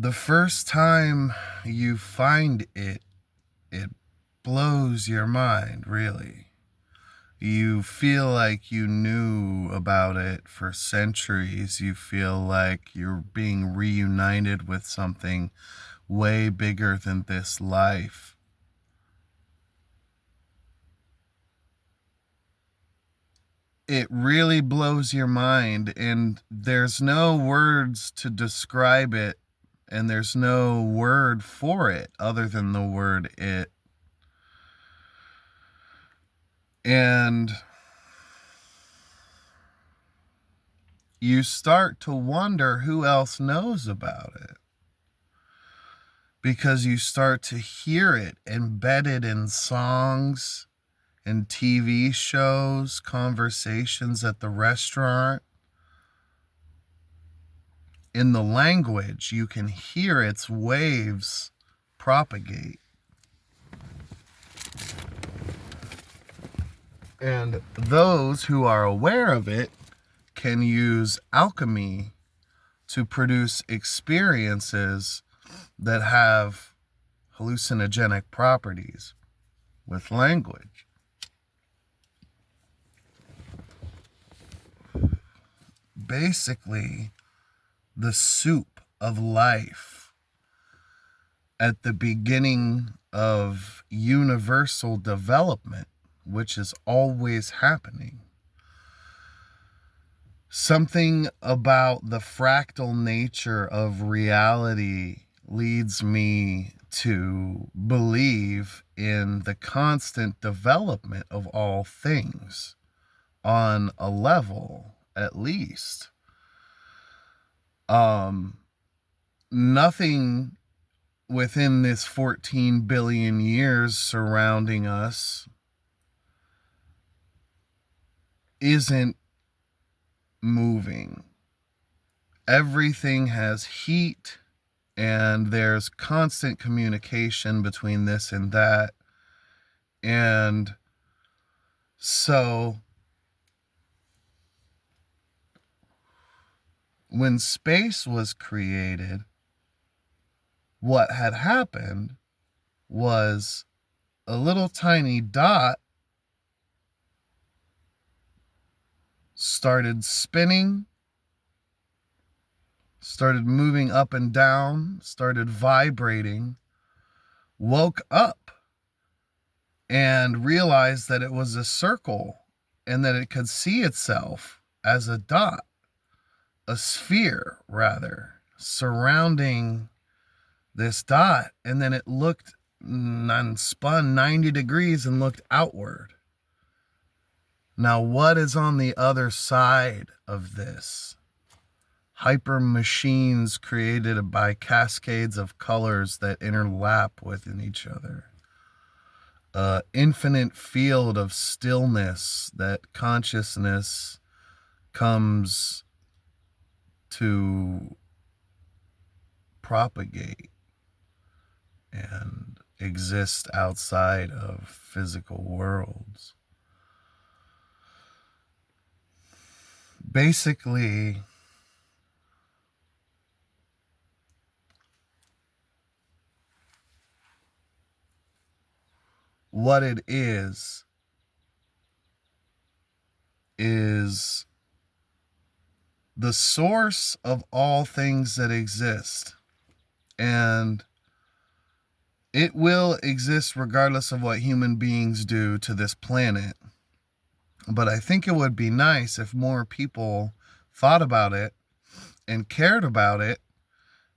The first time you find it, it blows your mind, really. You feel like you knew about it for centuries. You feel like you're being reunited with something way bigger than this life. It really blows your mind, and there's no words to describe it, and there's no word for it other than the word it. And you start to wonder who else knows about it, because you start to hear it embedded in songs and TV shows, conversations at the restaurant. In the language, you can hear its waves propagate. And those who are aware of it can use alchemy to produce experiences that have hallucinogenic properties with language. Basically, the soup of life at the beginning of universal development, which is always happening. Something about the fractal nature of reality leads me to believe in the constant development of all things on a level, at least. Nothing within this 14 billion years surrounding us isn't moving. Everything has heat, and there's constant communication between this and that. And so when space was created, what had happened was a little tiny dot started spinning, started moving up and down, started vibrating, woke up, and realized that it was a circle and that it could see itself as a dot, a sphere rather, surrounding this dot. And then it looked and spun 90 degrees and looked outward. Now, what is on the other side of this? Hyper machines created by cascades of colors that interlap within each other. Infinite field of stillness that consciousness comes to propagate and exist outside of physical worlds. Basically, what it is the source of all things that exist. And it will exist regardless of what human beings do to this planet. But I think it would be nice if more people thought about it and cared about it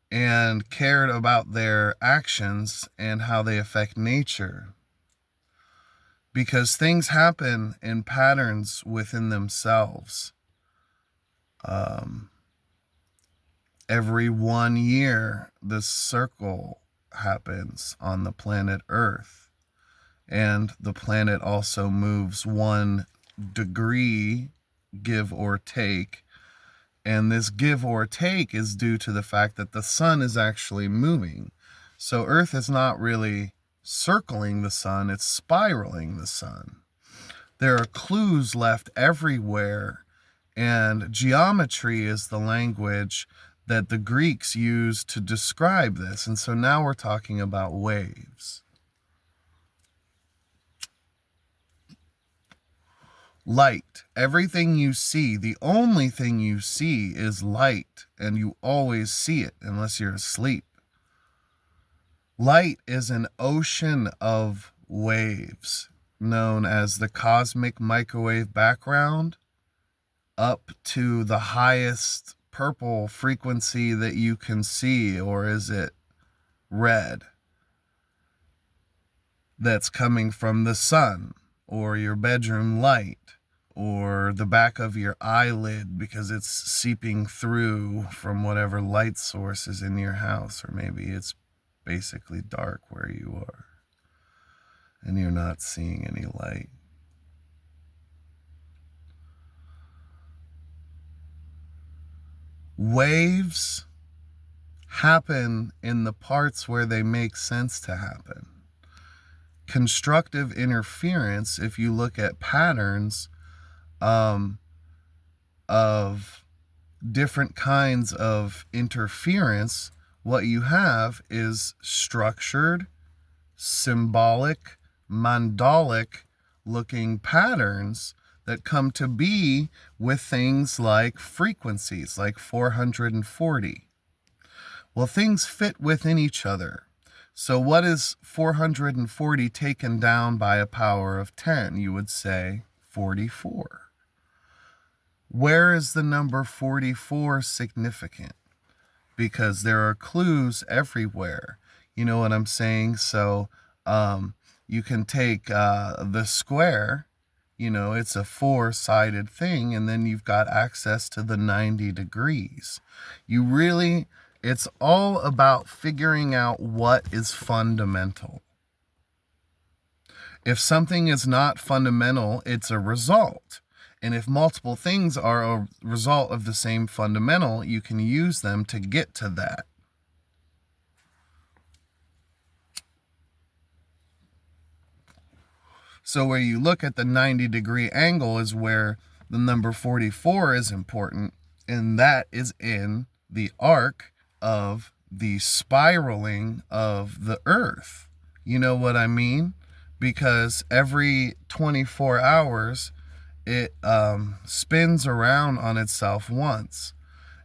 and cared about their actions and how they affect nature. Because things happen in patterns within themselves. Every 1 year, this circle happens on the planet Earth. And the planet also moves 1 degree, give or take. And this give or take is due to the fact that the sun is actually moving. So Earth is not really circling the sun, it's spiraling the sun. There are clues left everywhere, and geometry is the language that the Greeks used to describe this. And so now we're talking about waves. Light. Everything you see, the only thing you see is light, and you always see it unless you're asleep. Light is an ocean of waves known as the cosmic microwave background up to the highest purple frequency that you can see, or is it red? That's coming from the sun or your bedroom light or the back of your eyelid because it's seeping through from whatever light source is in your house, or maybe it's basically dark where you are and you're not seeing any light. Waves happen in the parts where they make sense to happen. Constructive interference, if you look at patterns of different kinds of interference, what you have is structured, symbolic, mandalic looking patterns that come to be with things like frequencies, like 440. Well, things fit within each other. So what is 440 taken down by a power of 10? You would say 44. Where is the number 44 significant? Because there are clues everywhere. You know what I'm saying? So you can take the square, it's a 4-sided thing, and then you've got access to the 90 degrees. It's all about figuring out what is fundamental. If something is not fundamental, it's a result. And if multiple things are a result of the same fundamental, you can use them to get to that. So where you look at the 90-degree angle is where the number 44 is important, and that is in the arc of the spiraling of the earth. You know what I mean? Because every 24 hours, it spins around on itself once.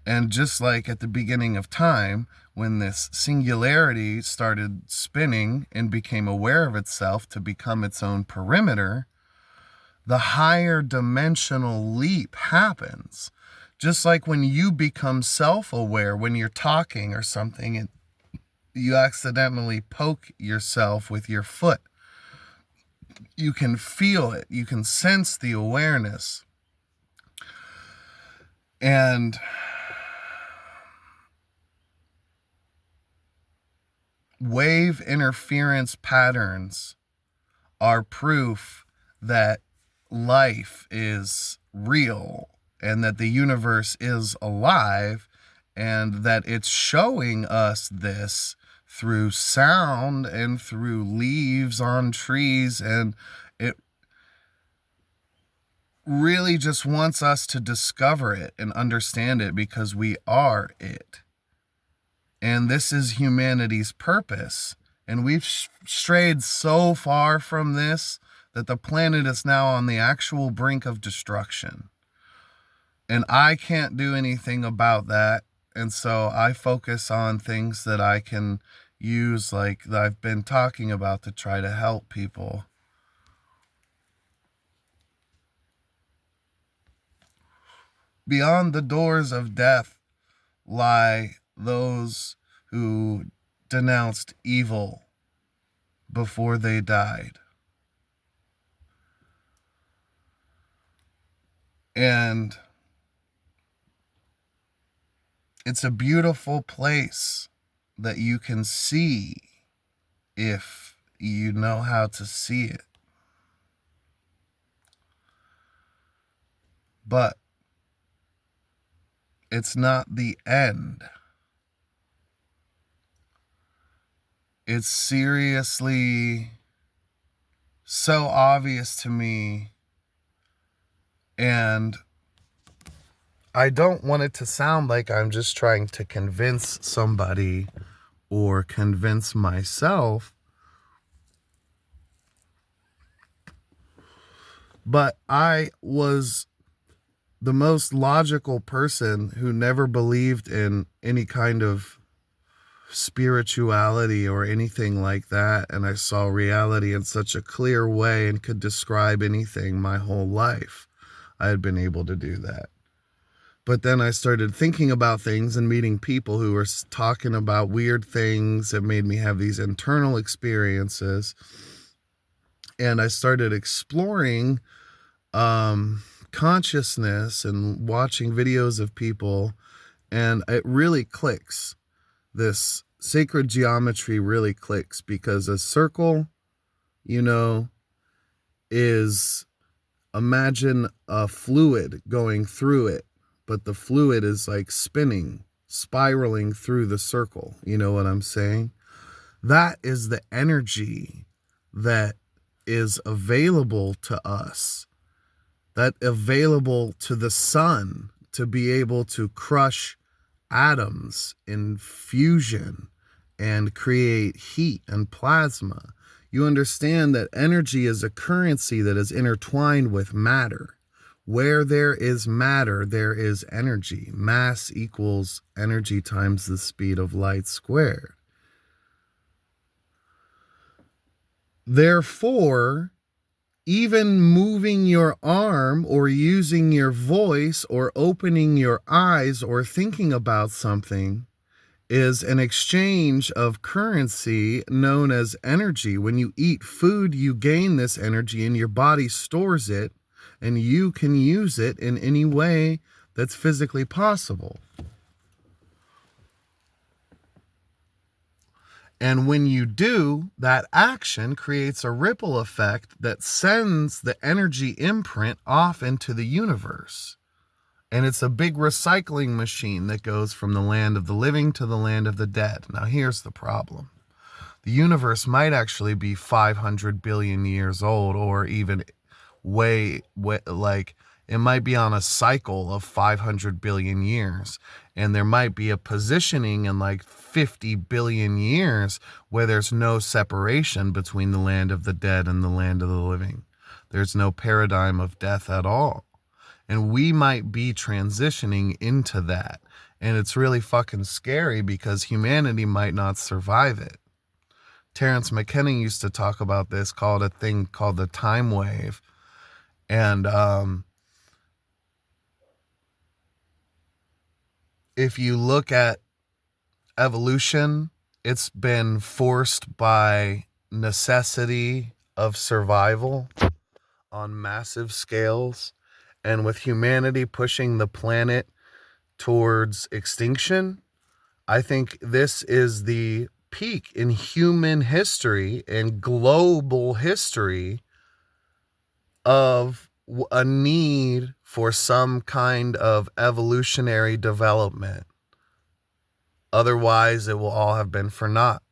And just like at the beginning of time, when this singularity started spinning and became aware of itself to become its own perimeter, the higher dimensional leap happens. Just like when you become self-aware when you're talking or something and you accidentally poke yourself with your foot. You can feel it. You can sense the awareness. And wave interference patterns are proof that life is real and that the universe is alive, and that it's showing us this through sound and through leaves on trees, and it really just wants us to discover it and understand it because we are it. And this is humanity's purpose. And we've strayed so far from this that the planet is now on the actual brink of destruction. And I can't do anything about that. And so I focus on things that I can use, like that I've been talking about, to try to help people. Beyond the doors of death lie those who denounced evil before they died. And it's a beautiful place that you can see if you know how to see it. But it's not the end. It's seriously so obvious to me, and I don't want it to sound like I'm just trying to convince somebody or convince myself, but I was the most logical person who never believed in any kind of spirituality or anything like that, and I saw reality in such a clear way and could describe anything my whole life. I had been able to do that. But then I started thinking about things and meeting people who were talking about weird things that made me have these internal experiences. And I started exploring consciousness and watching videos of people, and it really clicks. This sacred geometry really clicks, because a circle, is, imagine a fluid going through it, but the fluid is like spinning, spiraling through the circle. You know what I'm saying? That is the energy that is available to us, that available to the sun to be able to crush atoms in fusion and create heat and plasma. You understand that energy is a currency that is intertwined with matter. Where there is matter, there is energy. Mass equals energy times the speed of light squared. Therefore, even moving your arm or using your voice or opening your eyes or thinking about something is an exchange of currency known as energy. When you eat food, you gain this energy and your body stores it, and you can use it in any way that's physically possible. And when you do, that action creates a ripple effect that sends the energy imprint off into the universe. And it's a big recycling machine that goes from the land of the living to the land of the dead. Now, here's the problem. The universe might actually be 500 billion years old, or even way like it might be on a cycle of 500 billion years. And there might be a positioning in like 50 billion years where there's no separation between the land of the dead and the land of the living. There's no paradigm of death at all. And we might be transitioning into that. And it's really fucking scary, because humanity might not survive it. Terrence McKenna used to talk about this, called a thing called the time wave. And if you look at evolution, it's been forced by necessity of survival on massive scales. And with humanity pushing the planet towards extinction, I think this is the peak in human history and global history of a need for some kind of evolutionary development. Otherwise, it will all have been for naught.